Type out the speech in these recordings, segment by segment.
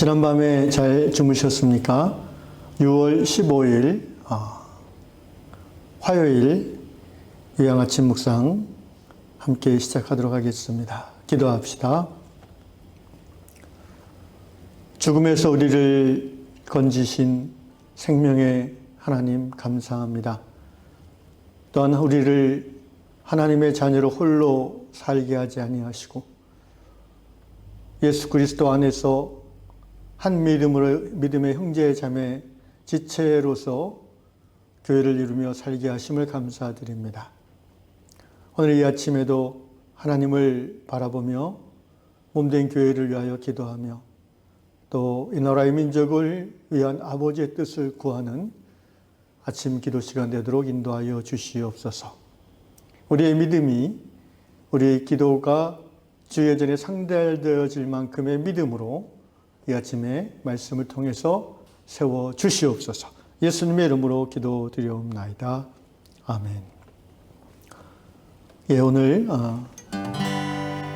지난밤에 잘 주무셨습니까? 6월 15일 화요일 요양 아침 묵상 함께 시작하도록 하겠습니다. 기도합시다. 죽음에서 우리를 건지신 생명의 하나님 감사합니다. 또한 우리를 하나님의 자녀로 홀로 살게 하지 아니하시고 예수 그리스도 안에서 한 믿음의 형제 자매 지체로서 교회를 이루며 살게 하심을 감사드립니다. 오늘 이 아침에도 하나님을 바라보며 몸된 교회를 위하여 기도하며 또 이 나라의 민족을 위한 아버지의 뜻을 구하는 아침 기도 시간 되도록 인도하여 주시옵소서. 우리의 믿음이 우리의 기도가 주의 전에 상달되어질 만큼의 믿음으로 이 아침에 말씀을 통해서 세워 주시옵소서. 예수님의 이름으로 기도드리옵나이다. 아멘. 오늘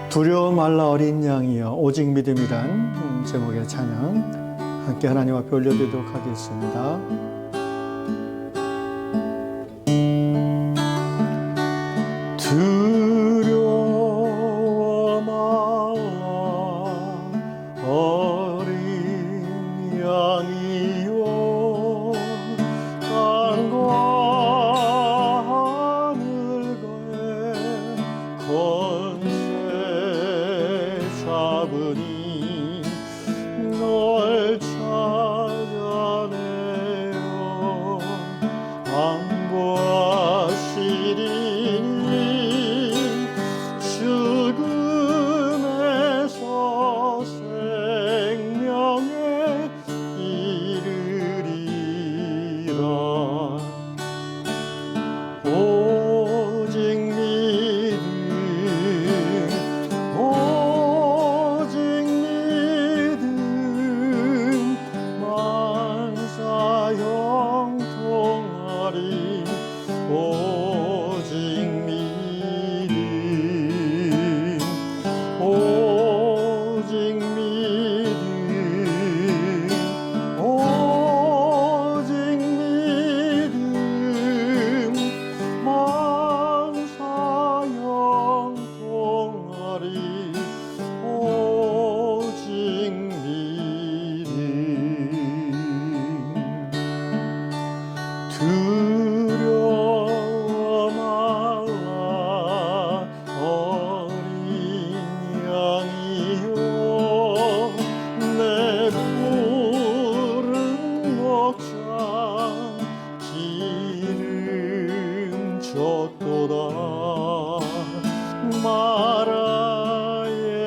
두려워 말라 어린 양이여 오직 믿음이란 제목의 찬양 함께 하나님 앞에 올려드리도록 하겠습니다. 두려워 말라 어린 양이여 땅과 하늘 거에 권세 잡으니 널 찬양하여 안보하시리니 죽음에서 생명에 이르리라. 오직 믿음 오직 믿음 만사 형통하리. 오직 믿음 오직 믿음 오직 믿음 만사 형통하리. 오직 믿음 두려워 말라 어린 양이여 내 푸른 목장 기름 줬도다. 마라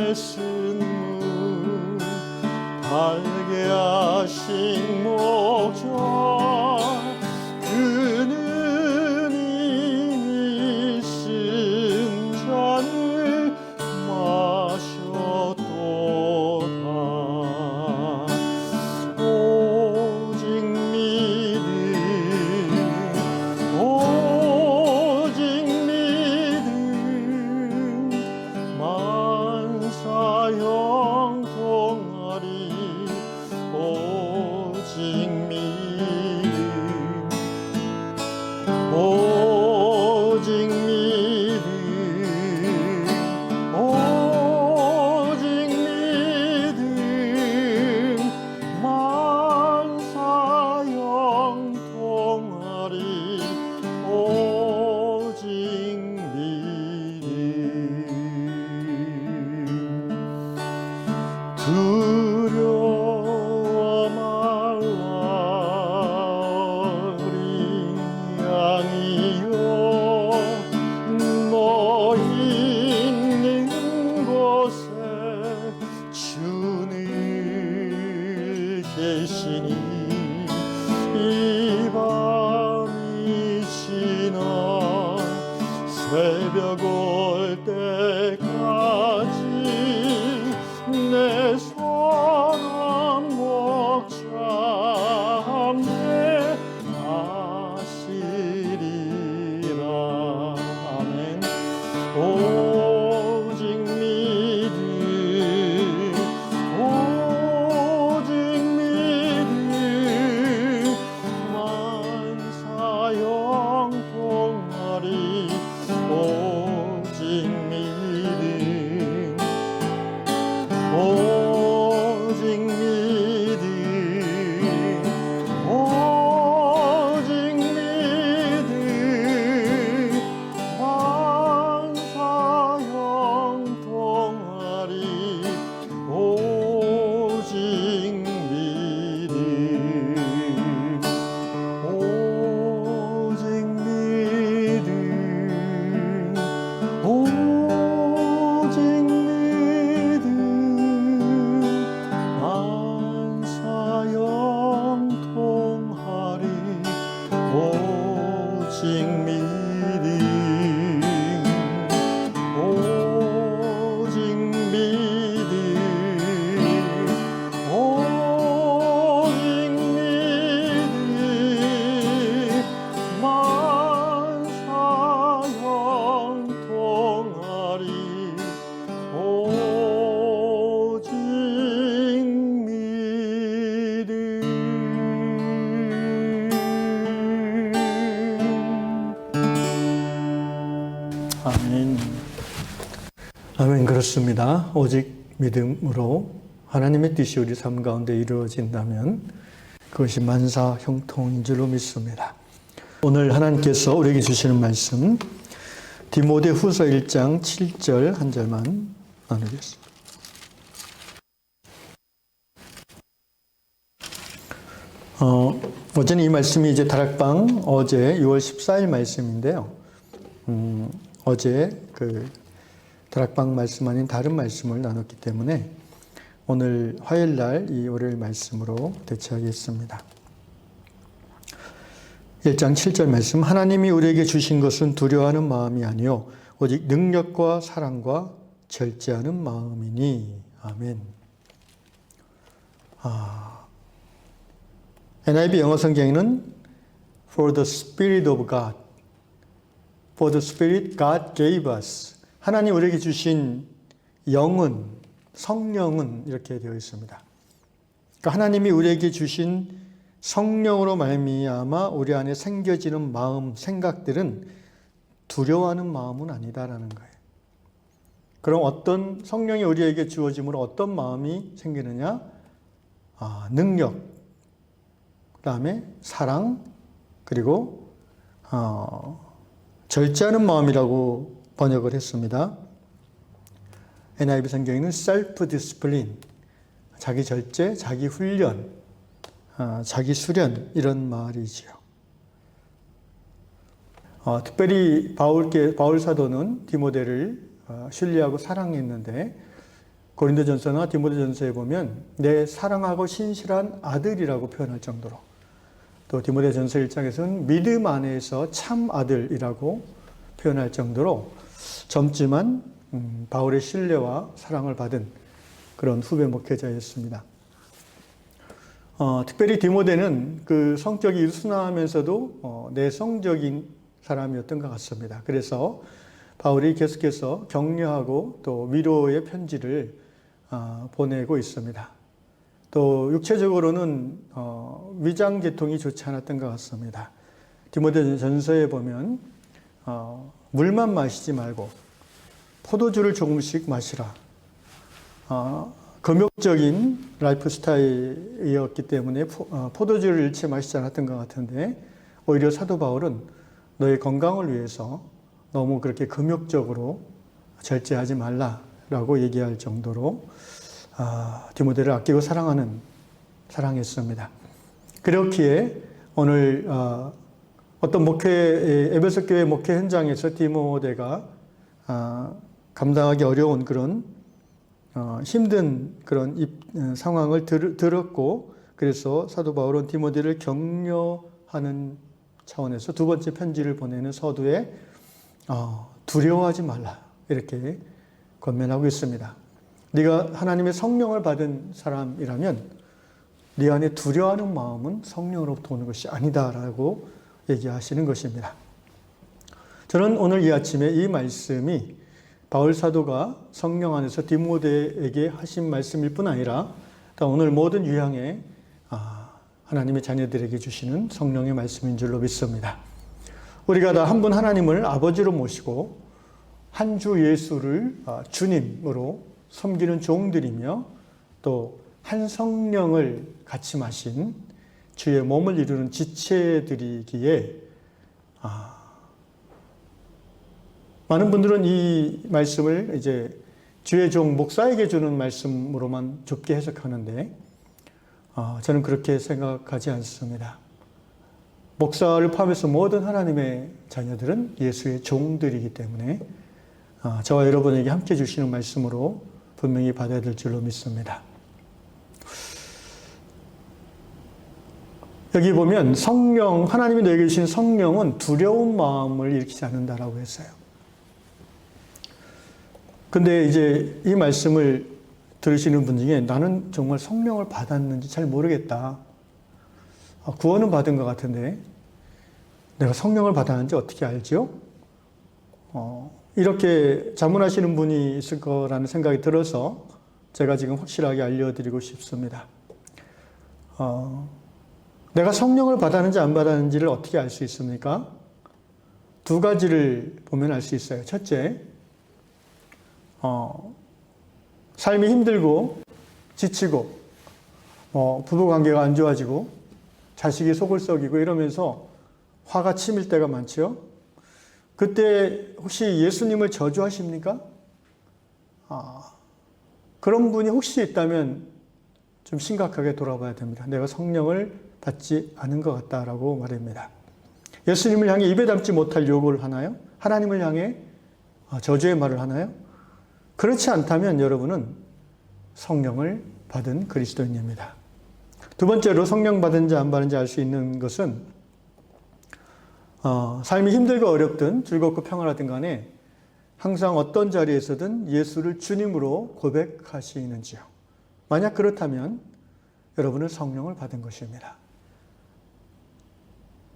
예수님 달게 하신 목자 그는 이미 쓴 잔을 마셨도다. 오직 믿음 오직 믿음 만사 형통하리. 오직 믿음 오직 믿음 오직 믿음 만사 형통하리. 오직 믿음 두려워 말라 어린 양이여 너 있는 곳에 주는 계시니 이 밤이 지나 새벽 올 때까지 내 소망 목자 함께 하시리라. 아멘. 오직 믿음 오직 아멘. 아멘. 그렇습니다. 오직 믿음으로 하나님의 뜻이 우리 삶 가운데 이루어진다면 그것이 만사 형통인 줄로 믿습니다. 오늘 하나님께서 우리에게 주시는 말씀 디모데 후서 1장 7절 한 절만 나누겠습니다. 어제는 이 말씀이 이제 다락방 어제 6월 14일 말씀인데요. 어제 그 다락방 말씀 아닌 다른 말씀을 나눴기 때문에 오늘 화요일 날 이 월요일 말씀으로 대체하겠습니다. 1장 7절 말씀 하나님이 우리에게 주신 것은 두려워하는 마음이 아니요 오직 능력과 사랑과 절제하는 마음이니. 아멘. NIV 영어 성경에는 For the Spirit of God, For the Spirit God gave us. 하나님 우리에게 주신 영은, 성령은 이렇게 되어 있습니다. 그러니까 하나님이 우리에게 주신 성령으로 말미암아 우리 안에 생겨지는 마음, 생각들은 두려워하는 마음은 아니다라는 거예요. 그럼 어떤 성령이 우리에게 주어짐으로 어떤 마음이 생기느냐? 능력, 그 다음에 사랑, 그리고 절제하는 마음이라고 번역을 했습니다. NIV 성경에는 self-discipline, 자기 절제, 자기 훈련, 자기 수련 이런 말이지요. 특별히 바울 사도는 디모데를 신뢰하고 사랑했는데 고린도전서나 디모데전서에 보면 내 사랑하고 신실한 아들이라고 표현할 정도로 또 디모데전서 1장에서는 믿음 안에서 참 아들이라고 표현할 정도로 젊지만 바울의 신뢰와 사랑을 받은 그런 후배 목회자였습니다. 특별히 디모데는 그 성격이 유순하면서도 내성적인 사람이었던 것 같습니다. 그래서 바울이 계속해서 격려하고 또 위로의 편지를 보내고 있습니다. 또 육체적으로는 위장 계통이 좋지 않았던 것 같습니다. 디모데전서에 보면 물만 마시지 말고 포도주를 조금씩 마시라. 금욕적인 라이프 스타일이었기 때문에 포도주를 일체 마시지 않았던 것 같은데 오히려 사도 바울은 너의 건강을 위해서 너무 그렇게 금욕적으로 절제하지 말라라고 얘기할 정도로 디모데를 아끼고 사랑했습니다. 그렇기에 오늘 어떤 에베소 교회 목회 현장에서 디모데가 감당하기 어려운 그런 힘든 그런 상황을 들었고 그래서 사도 바울은 디모데를 격려하는 차원에서 두 번째 편지를 보내는 서두에 두려워하지 말라 이렇게 권면하고 있습니다. 네가 하나님의 성령을 받은 사람이라면 네 안에 두려워하는 마음은 성령으로부터 오는 것이 아니다라고 얘기하시는 것입니다. 저는 오늘 이 아침에 이 말씀이 바울 사도가 성령 안에서 디모데에게 하신 말씀일 뿐 아니라 오늘 모든 유향에 하나님의 자녀들에게 주시는 성령의 말씀인 줄로 믿습니다. 우리가 다 한 분 하나님을 아버지로 모시고 한 주 예수를 주님으로 섬기는 종들이며 또 한 성령을 같이 마신 주의 몸을 이루는 지체들이기에 많은 분들은 이 말씀을 이제 주의 종 목사에게 주는 말씀으로만 좁게 해석하는데 저는 그렇게 생각하지 않습니다. 목사를 포함해서 모든 하나님의 자녀들은 예수의 종들이기 때문에 저와 여러분에게 함께 주시는 말씀으로 분명히 받아야 될 줄로 믿습니다. 여기 보면 성령, 하나님이 너에게 주신 성령은 두려운 마음을 일으키지 않는다라고 했어요. 근데 이제 이 말씀을 들으시는 분 중에 나는 정말 성령을 받았는지 잘 모르겠다. 구원은 받은 것 같은데 내가 성령을 받았는지 어떻게 알지요? 이렇게 자문하시는 분이 있을 거라는 생각이 들어서 제가 지금 확실하게 알려드리고 싶습니다. 내가 성령을 받았는지 안 받았는지를 어떻게 알 수 있습니까? 두 가지를 보면 알 수 있어요. 첫째, 삶이 힘들고 지치고 부부관계가 안 좋아지고 자식이 속을 썩이고 이러면서 화가 치밀 때가 많죠. 그때 혹시 예수님을 저주하십니까? 그런 분이 혹시 있다면 좀 심각하게 돌아봐야 됩니다. 내가 성령을 받지 않은 것 같다라고 말합니다. 예수님을 향해 입에 담지 못할 욕을 하나요? 하나님을 향해 저주의 말을 하나요? 그렇지 않다면 여러분은 성령을 받은 그리스도인입니다. 두 번째로 성령 받은지 안 받은지 알 수 있는 것은 삶이 힘들고 어렵든 즐겁고 평안하든 간에 항상 어떤 자리에서든 예수를 주님으로 고백하시는지요. 만약 그렇다면 여러분은 성령을 받은 것입니다.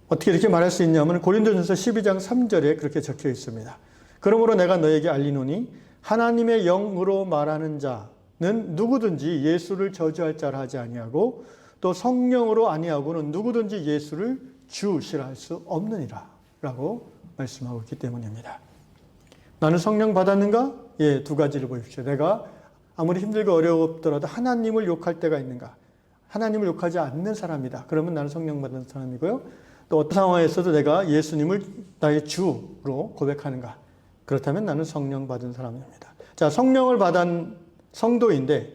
어떻게 이렇게 말할 수 있냐면 고린도전서 12장 3절에 그렇게 적혀 있습니다. 그러므로 내가 너에게 알리노니 하나님의 영으로 말하는 자는 누구든지 예수를 저주할 자라 하지 아니하고 또 성령으로 아니하고는 누구든지 예수를 주시라 할 수 없느니라 라고 말씀하고 있기 때문입니다. 나는 성령 받았는가? 예, 두 가지를 보십시오. 내가 아무리 힘들고 어렵더라도 하나님을 욕할 때가 있는가? 하나님을 욕하지 않는 사람이다. 그러면 나는 성령 받은 사람이고요. 또 어떤 상황에서도 내가 예수님을 나의 주로 고백하는가? 그렇다면 나는 성령 받은 사람입니다. 자, 성령을 받은 성도인데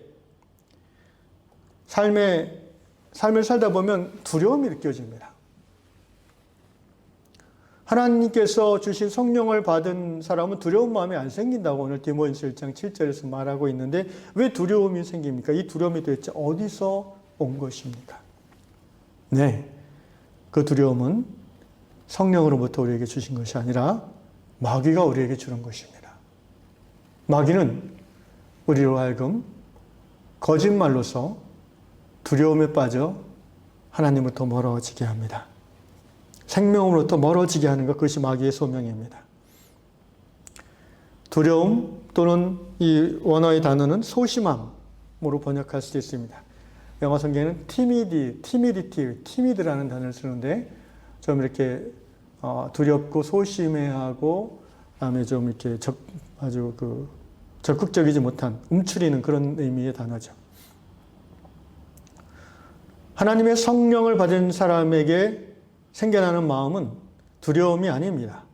삶을 살다 보면 두려움이 느껴집니다. 하나님께서 주신 성령을 받은 사람은 두려운 마음이 안 생긴다고 오늘 디모데전서 1장 7절에서 말하고 있는데 왜 두려움이 생깁니까? 이 두려움이 도대체 어디서 온 것입니까? 네, 그 두려움은 성령으로부터 우리에게 주신 것이 아니라 마귀가 우리에게 주는 것입니다. 마귀는 우리로 하여금 거짓말로서 두려움에 빠져 하나님으로부터 멀어지게 합니다. 생명으로부터 멀어지게 하는 것, 그것이 마귀의 소명입니다. 두려움 또는 이 원어의 단어는 소심함으로 번역할 수도 있습니다. 영어 성경에는 timid라는 단어를 쓰는데 좀 이렇게 두렵고 소심해하고 그다음에 좀 이렇게 아주 적극적이지 못한 움츠리는 그런 의미의 단어죠. 하나님의 성령을 받은 사람에게 생겨나는 마음은 두려움이 아닙니다.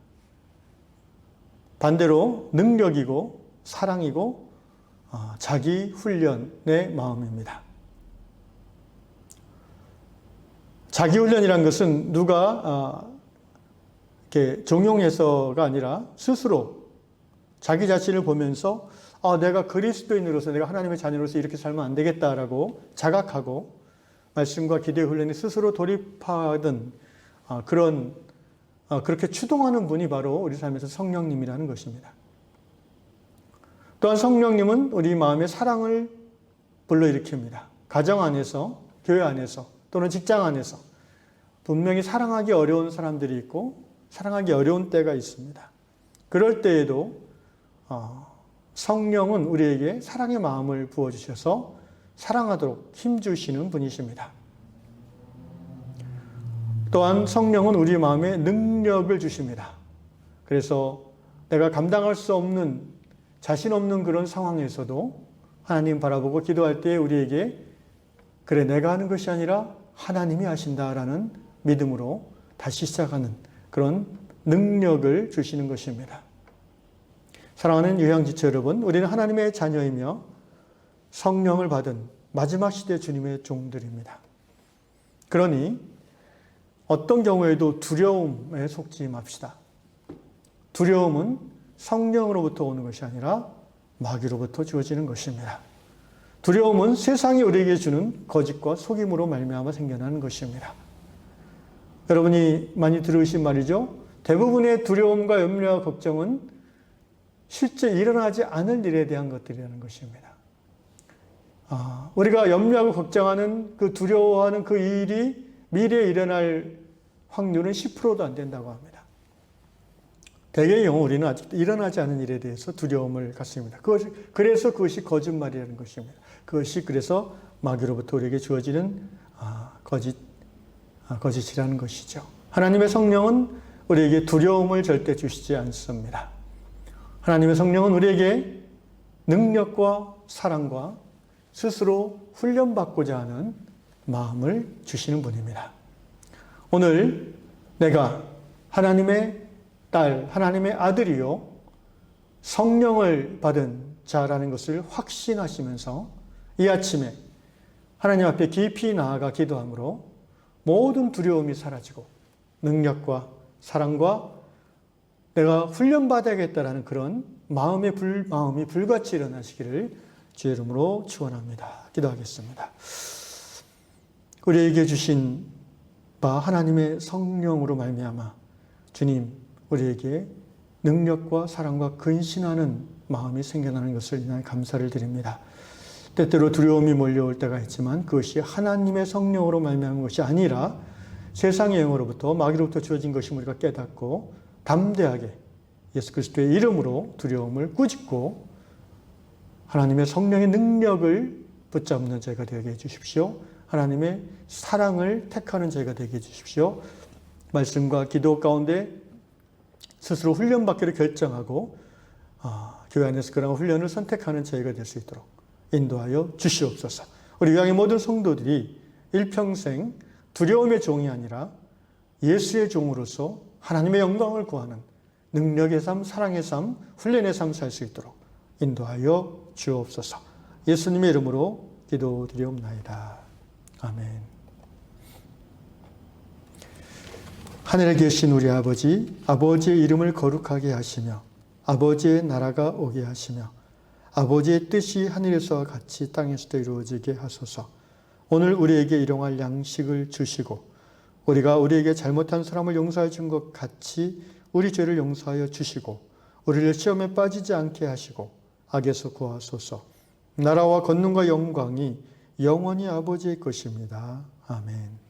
반대로 능력이고 사랑이고 자기 훈련의 마음입니다. 자기 훈련이란 것은 누가 이렇게 종용해서가 아니라 스스로 자기 자신을 보면서 내가 그리스도인으로서 내가 하나님의 자녀로서 이렇게 살면 안 되겠다라고 자각하고 말씀과 기도의 훈련에 스스로 돌입하던 그렇게 추동하는 분이 바로 우리 삶에서 성령님이라는 것입니다. 또한 성령님은 우리 마음에 사랑을 불러일으킵니다. 가정 안에서, 교회 안에서 또는 직장 안에서 분명히 사랑하기 어려운 사람들이 있고 사랑하기 어려운 때가 있습니다. 그럴 때에도 성령은 우리에게 사랑의 마음을 부어주셔서 사랑하도록 힘주시는 분이십니다. 또한 성령은 우리 마음에 능력을 주십니다. 그래서 내가 감당할 수 없는, 자신 없는 그런 상황에서도 하나님 바라보고 기도할 때 우리에게 그래, 내가 하는 것이 아니라 하나님이 하신다라는 믿음으로 다시 시작하는 그런 능력을 주시는 것입니다. 사랑하는 유향지체 여러분, 우리는 하나님의 자녀이며 성령을 받은 마지막 시대 주님의 종들입니다. 그러니 어떤 경우에도 두려움에 속지 맙시다. 두려움은 성령으로부터 오는 것이 아니라 마귀로부터 주어지는 것입니다. 두려움은 세상이 우리에게 주는 거짓과 속임으로 말미암아 생겨나는 것입니다. 여러분이 많이 들으신 말이죠. 대부분의 두려움과 염려와 걱정은 실제 일어나지 않을 일에 대한 것들이라는 것입니다. 우리가 염려하고 걱정하는 두려워하는 그 일이 미래에 일어날 확률은 10%도 안 된다고 합니다. 대개의 경우 우리는 아직도 일어나지 않은 일에 대해서 두려움을 갖습니다. 그래서 그것이 거짓말이라는 것입니다. 그것이 그래서 마귀로부터 우리에게 주어지는 거짓이라는 것이죠. 하나님의 성령은 우리에게 두려움을 절대 주시지 않습니다. 하나님의 성령은 우리에게 능력과 사랑과 스스로 훈련받고자 하는 마음을 주시는 분입니다. 오늘 내가 하나님의 딸, 하나님의 아들이요 성령을 받은 자라는 것을 확신하시면서 이 아침에 하나님 앞에 깊이 나아가 기도함으로 모든 두려움이 사라지고 능력과 사랑과 내가 훈련받아야겠다라는 그런 마음이 불같이 일어나시기를 주의 이름으로 축원합니다. 기도하겠습니다. 우리에게 주신 바 하나님의 성령으로 말미암아 주님 우리에게 능력과 사랑과 근신하는 마음이 생겨나는 것을 인하여 감사를 드립니다. 때때로 두려움이 몰려올 때가 있지만 그것이 하나님의 성령으로 말미암은 것이 아니라 세상의 영으로부터 마귀로부터 주어진 것임을 우리가 깨닫고 담대하게 예수 그리스도의 이름으로 두려움을 꾸짖고 하나님의 성령의 능력을 붙잡는 저희가 되게 해주십시오. 하나님의 사랑을 택하는 저희가 되게 해주십시오. 말씀과 기도 가운데 스스로 훈련받기를 결정하고 교회 안에서 그런 훈련을 선택하는 저희가 될 수 있도록 인도하여 주시옵소서. 우리 교회의 모든 성도들이 일평생 두려움의 종이 아니라 예수의 종으로서 하나님의 영광을 구하는 능력의 삶, 사랑의 삶, 훈련의 삶 살 수 있도록 인도하여 주옵소서. 예수님의 이름으로 기도드리옵나이다. 아멘. 하늘에 계신 우리 아버지, 아버지의 이름을 거룩하게 하시며 아버지의 나라가 오게 하시며 아버지의 뜻이 하늘에서와 같이 땅에서도 이루어지게 하소서. 오늘 우리에게 일용할 양식을 주시고 우리가 우리에게 잘못한 사람을 용서해 준 것 같이 우리 죄를 용서하여 주시고 우리를 시험에 빠지지 않게 하시고 악에서 구하소서. 나라와 권능과 영광이 영원히 아버지의 것입니다. 아멘.